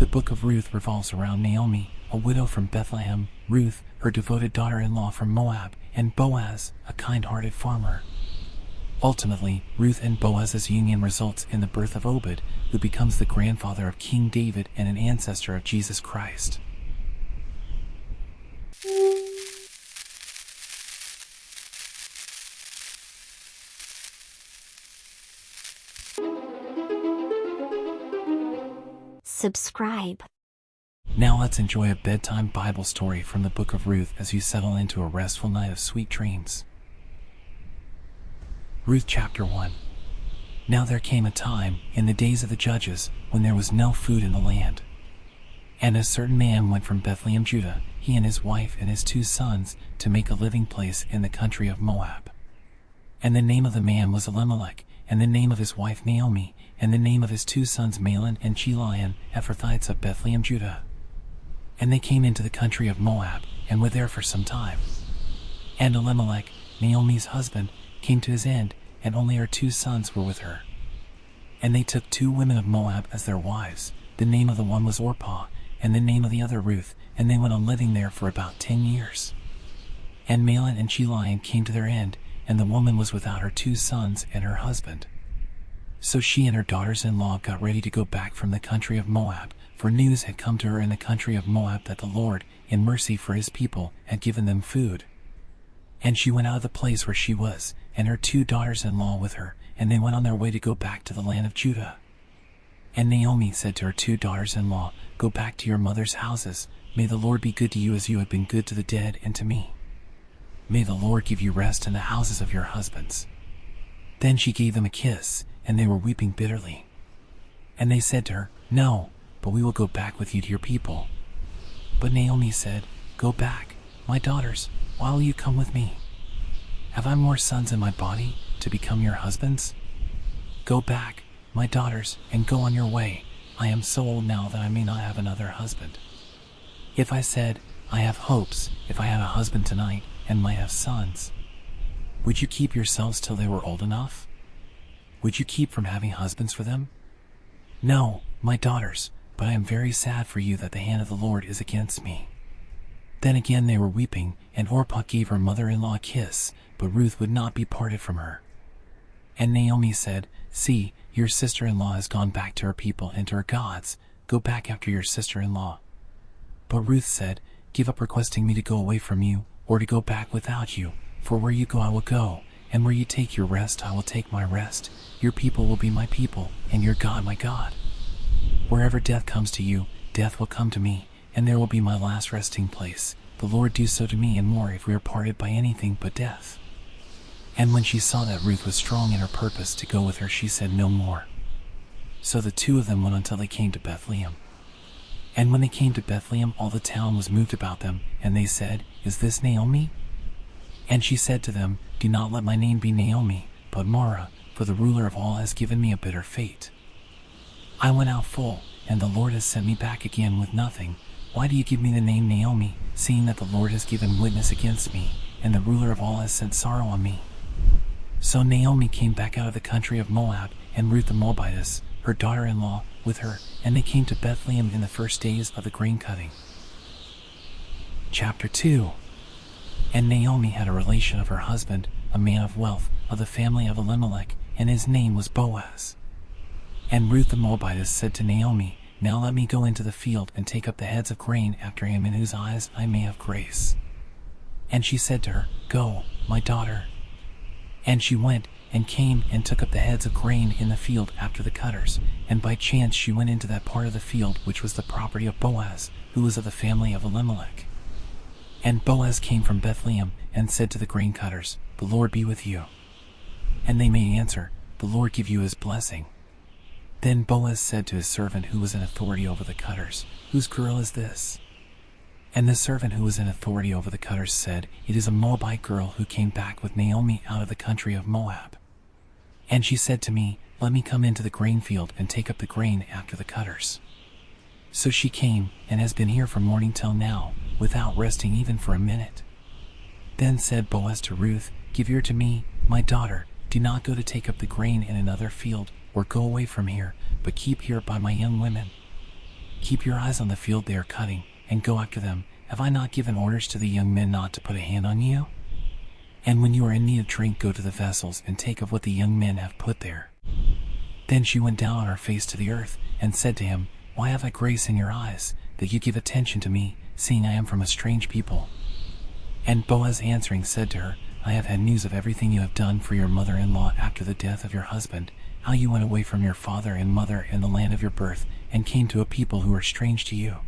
The Book of Ruth revolves around Naomi, a widow from Bethlehem, Ruth, her devoted daughter-in-law from Moab, and Boaz, a kind-hearted farmer. Ultimately, Ruth and Boaz's union results in the birth of Obed, who becomes the grandfather of King David and an ancestor of Jesus Christ. Subscribe. Now let's enjoy a bedtime Bible story from the Book of Ruth as you settle into a restful night of sweet dreams. Ruth chapter 1. Now there came a time, in the days of the judges, when there was no food in the land. And a certain man went from Bethlehem, Judah, he and his wife and his 2 sons, to make a living place in the country of Moab. And the name of the man was Elimelech, and the name of his wife Naomi, and the name of his 2 sons Mahlon and Chilion, Ephrathites of Bethlehem, Judah. And they came into the country of Moab, and were there for some time. And Elimelech, Naomi's husband, came to his end, and only her 2 sons were with her. And they took 2 women of Moab as their wives. The name of the one was Orpah, and the name of the other Ruth, and they went on living there for about 10 years. And Mahlon and Chilion came to their end, and the woman was without her 2 sons and her husband. So she and her daughters-in-law got ready to go back from the country of Moab, for news had come to her in the country of Moab that the Lord, in mercy for his people, had given them food. And she went out of the place where she was, and her 2 daughters-in-law with her, and they went on their way to go back to the land of Judah. And Naomi said to her 2 daughters-in-law, "Go back to your mother's houses. May the Lord be good to you as you have been good to the dead and to me. May the Lord give you rest in the houses of your husbands." Then she gave them a kiss, and they were weeping bitterly. And they said to her, "No, but we will go back with you to your people." But Naomi said, "Go back, my daughters. Why will you come with me? Have I more sons in my body to become your husbands? Go back, my daughters, and go on your way. I am so old now that I may not have another husband. If I said, I have hopes, if I had a husband tonight, and might have sons, would you keep yourselves till they were old enough? Would you keep from having husbands for them? No, my daughters, but I am very sad for you that the hand of the Lord is against me." Then again they were weeping, and Orpah gave her mother-in-law a kiss, but Ruth would not be parted from her. And Naomi said, "See, your sister-in-law has gone back to her people and to her gods. Go back after your sister-in-law." But Ruth said, "Give up requesting me to go away from you, or to go back without you, for where you go I will go, and where you take your rest I will take my rest. Your people will be my people, and your God my God. Wherever death comes to you, death will come to me, and there will be my last resting place. The Lord do so to me and more if we are parted by anything but death." And when she saw that Ruth was strong in her purpose to go with her, she said no more. So the 2 of them went until they came to Bethlehem. And when they came to Bethlehem, all the town was moved about them, and they said, "Is this Naomi?" And she said to them, "Do not let my name be Naomi, but Mara, for the ruler of all has given me a bitter fate. I went out full, and the Lord has sent me back again with nothing. Why do you give me the name Naomi, seeing that the Lord has given witness against me, and the ruler of all has sent sorrow on me?" So Naomi came back out of the country of Moab, and Ruth the Moabitess, her daughter-in-law, with her, and they came to Bethlehem in the first days of the grain cutting. Chapter 2. And Naomi had a relation of her husband, a man of wealth, of the family of Elimelech, and his name was Boaz. And Ruth the Moabitess said to Naomi, "Now let me go into the field and take up the heads of grain after him in whose eyes I may have grace." And she said to her, "Go, my daughter." And she went, and came, and took up the heads of grain in the field after the cutters, and by chance she went into that part of the field which was the property of Boaz, who was of the family of Elimelech. And Boaz came from Bethlehem, and said to the grain cutters, "The Lord be with you." And they made answer, "The Lord give you his blessing." Then Boaz said to his servant who was in authority over the cutters, "Whose girl is this?" And the servant who was in authority over the cutters said, "It is a Moabite girl who came back with Naomi out of the country of Moab. And she said to me, 'Let me come into the grain field and take up the grain after the cutters.' So she came, and has been here from morning till now, without resting even for a minute." Then said Boaz to Ruth, "Give ear to me, my daughter. Do not go to take up the grain in another field, or go away from here, but keep here by my young women. Keep your eyes on the field they are cutting, and go after them. Have I not given orders to the young men not to put a hand on you? And when you are in need of drink, go to the vessels and take of what the young men have put there." Then she went down on her face to the earth, and said to him, "Why have I grace in your eyes, that you give attention to me, seeing I am from a strange people?" And Boaz answering said to her, "I have had news of everything you have done for your mother-in-law after the death of your husband, how you went away from your father and mother and the land of your birth, and came to a people who are strange to you.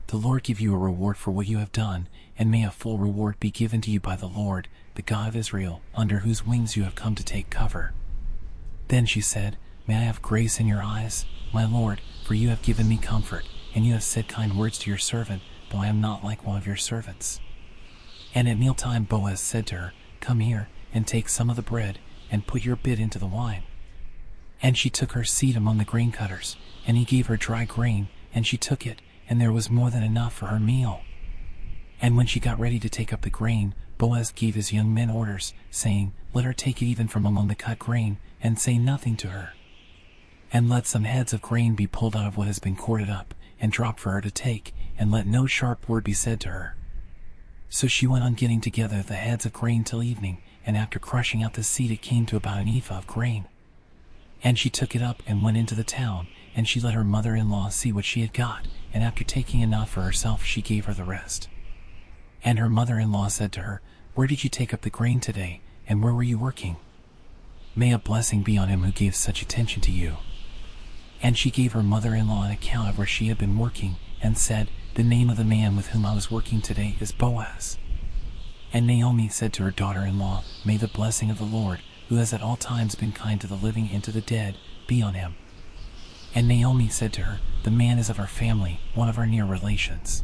The Lord give you a reward for what you have done, and may a full reward be given to you by the Lord, the God of Israel, under whose wings you have come to take cover." Then she said, "May I have grace in your eyes, my Lord, for you have given me comfort, and you have said kind words to your servant, though I am not like one of your servants." And at mealtime Boaz said to her, "Come here, and take some of the bread, and put your bit into the wine." And she took her seat among the grain cutters, and he gave her dry grain, and she took it, and there was more than enough for her meal. And when she got ready to take up the grain, Boaz gave his young men orders, saying, "Let her take it even from among the cut grain, and say nothing to her. And let some heads of grain be pulled out of what has been corded up, and dropped for her to take, and let no sharp word be said to her." So she went on getting together the heads of grain till evening, and after crushing out the seed it came to about an ephah of grain. And she took it up and went into the town, and she let her mother-in-law see what she had got, and after taking enough for herself she gave her the rest. And her mother-in-law said to her, "Where did you take up the grain today, and where were you working? May a blessing be on him who gave such attention to you." And she gave her mother-in-law an account of where she had been working, and said, "The name of the man with whom I was working today is Boaz." And Naomi said to her daughter-in-law, "May the blessing of the Lord, who has at all times been kind to the living and to the dead, be on him." And Naomi said to her, "The man is of our family, one of our near relations."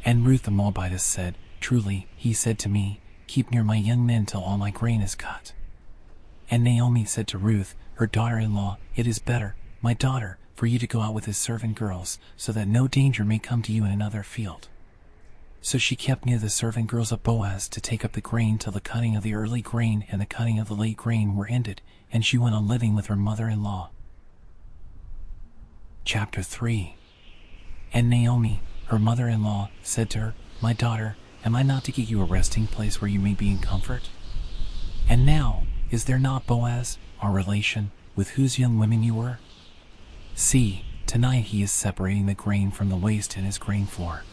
And Ruth the Moabitess said, "Truly, he said to me, 'Keep near my young men till all my grain is cut.'" And Naomi said to Ruth, her daughter-in-law, "It is better, my daughter, for you to go out with his servant girls, so that no danger may come to you in another field." So she kept near the servant girls of Boaz to take up the grain till the cutting of the early grain and the cutting of the late grain were ended, and she went on living with her mother-in-law. Chapter 3. And Naomi, her mother-in-law, said to her, "My daughter, am I not to get you a resting place where you may be in comfort? And now, is there not Boaz, our relation, with whose young women you were? See, tonight he is separating the grain from the waste in his grain floor.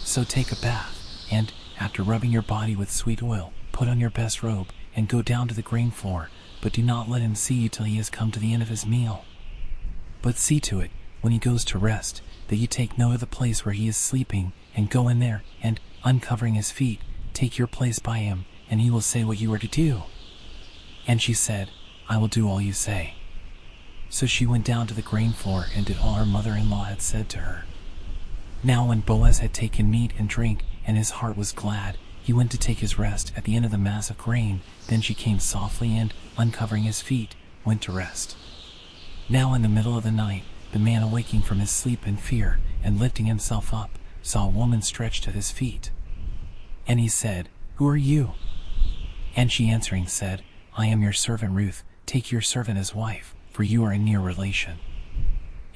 So take a bath, and, after rubbing your body with sweet oil, put on your best robe, and go down to the grain floor, but do not let him see you till he has come to the end of his meal. But see to it, when he goes to rest, that you take note of the place where he is sleeping, and go in there, and, uncovering his feet, take your place by him, and he will say what you are to do." And she said, "I will do all you say." So she went down to the grain floor and did all her mother-in-law had said to her. Now when Boaz had taken meat and drink, and his heart was glad, he went to take his rest at the end of the mass of grain. Then she came softly and, uncovering his feet, went to rest. Now in the middle of the night, the man awaking from his sleep in fear, and lifting himself up, saw a woman stretched at his feet. And he said, "Who are you?" And she answering said, "I am your servant Ruth, take your servant as wife, for you are a near relation."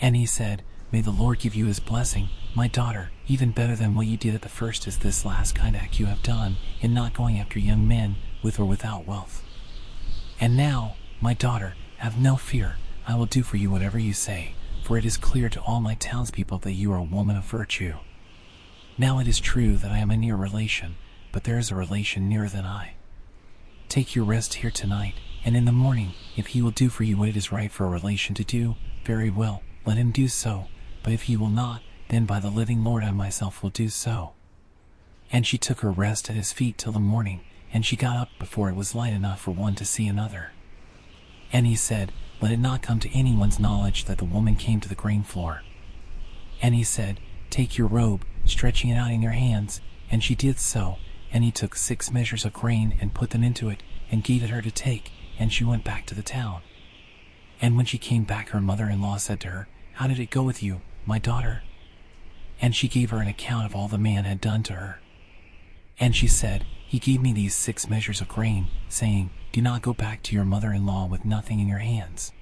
And he said, "May the Lord give you his blessing, my daughter. Even better than what you did at the first is this last kind act you have done, in not going after young men, with or without wealth. And now, my daughter, have no fear, I will do for you whatever you say, for it is clear to all my townspeople that you are a woman of virtue. Now it is true that I am a near relation, but there is a relation nearer than I. Take your rest here tonight, and in the morning, if he will do for you what it is right for a relation to do, very well, let him do so, but if he will not, then by the living Lord I myself will do so." And she took her rest at his feet till the morning, and she got up before it was light enough for one to see another. And he said, "Let it not come to anyone's knowledge that the woman came to the grain floor." And he said, "Take your robe, stretching it out in your hands." And she did so, and he took 6 measures of grain and put them into it, and gave it her to take, and she went back to the town. And when she came back, her mother-in-law said to her, "How did it go with you, my daughter?" And she gave her an account of all the man had done to her. And she said, "He gave me these 6 measures of grain, saying, 'Do not go back to your mother-in-law with nothing in your hands.'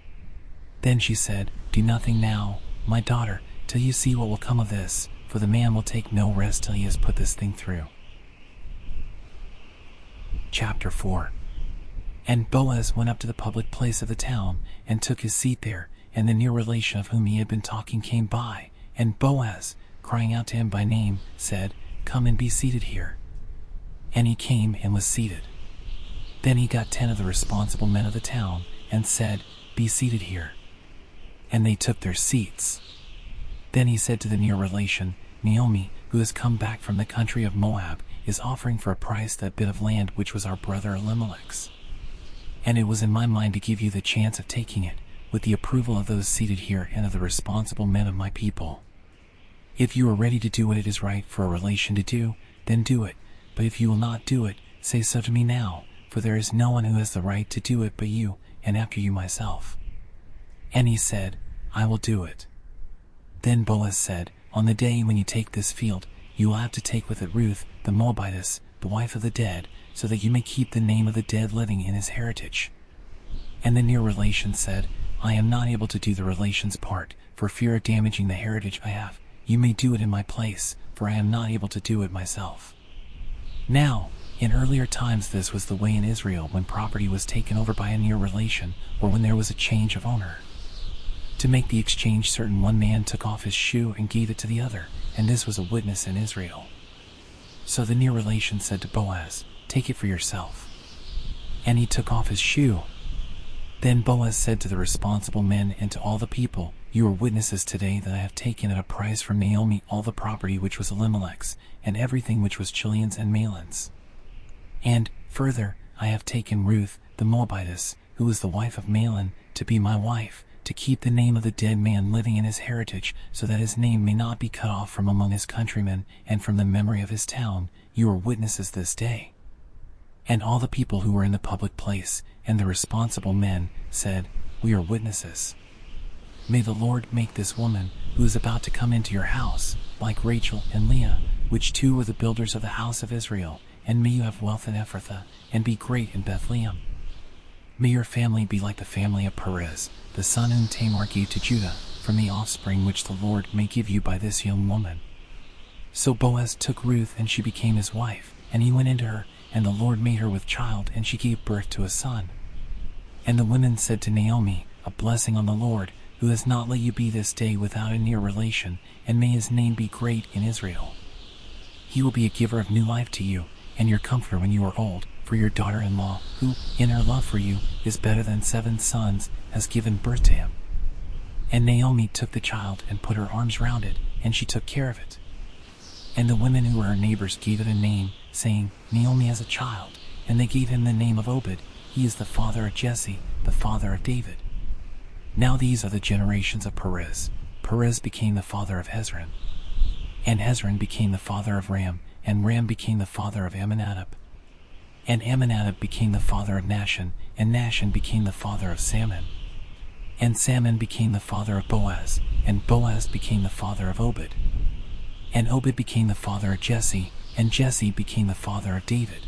Then she said, 'Do nothing now, my daughter, till you see what will come of this, for the man will take no rest till he has put this thing through. Chapter 4. And Boaz went up to the public place of the town, and took his seat there, and the near relation of whom he had been talking came by, and Boaz, crying out to him by name, said, Come and be seated here. And he came and was seated. Then he got 10 of the responsible men of the town, and said, Be seated here. And they took their seats. Then he said to the near relation, Naomi, who has come back from the country of Moab, is offering for a price that bit of land which was our brother Elimelech's. And it was in my mind to give you the chance of taking it, with the approval of those seated here and of the responsible men of my people. If you are ready to do what it is right for a relation to do, then do it. But if you will not do it, say so to me now, for there is no one who has the right to do it but you, and after you myself. And he said, I will do it. Then Boaz said, On the day when you take this field, you will have to take with it Ruth, the Moabitess, the wife of the dead, so that you may keep the name of the dead living in his heritage. And the near relation said, I am not able to do the relation's part, for fear of damaging the heritage I have. You may do it in my place, for I am not able to do it myself. Now, in earlier times this was the way in Israel when property was taken over by a near relation, or when there was a change of owner. To make the exchange certain, one man took off his shoe and gave it to the other, and this was a witness in Israel. So the near relation said to Boaz, Take it for yourself. And he took off his shoe. Then Boaz said to the responsible men and to all the people, You are witnesses today that I have taken at a price from Naomi all the property which was Elimelech's, and everything which was Chilion's and Mahlon's. And, further, I have taken Ruth, the Moabitess, who was the wife of Mahlon, to be my wife, to keep the name of the dead man living in his heritage, so that his name may not be cut off from among his countrymen, and from the memory of his town. You are witnesses this day. And all the people who were in the public place, and the responsible men, said, We are witnesses. May the Lord make this woman, who is about to come into your house, like Rachel and Leah, which two were the builders of the house of Israel, and may you have wealth in Ephrathah, and be great in Bethlehem. May your family be like the family of Perez, the son whom Tamar gave to Judah, from the offspring which the Lord may give you by this young woman. So Boaz took Ruth, and she became his wife, and he went into her, and the Lord made her with child, and she gave birth to a son. And the women said to Naomi, A blessing on the Lord, who has not let you be this day without a near relation, and may his name be great in Israel. He will be a giver of new life to you, and your comforter when you are old, for your daughter-in-law, who, in her love for you, is better than 7 sons, has given birth to him. And Naomi took the child and put her arms round it, and she took care of it. And the women who were her neighbors gave it a name, saying, Naomi has a child, and they gave him the name of Obed. He is the father of Jesse, the father of David. Now these are the generations of Perez. Perez became the father of Hezron. And Hezron became the father of Ram, and Ram became the father of Amminadab. And Amminadab became the father of Nahshon, and Nahshon became the father of Salmon. And Salmon became the father of Boaz, and Boaz became the father of Obed. And Obed became the father of Jesse, and Jesse became the father of David.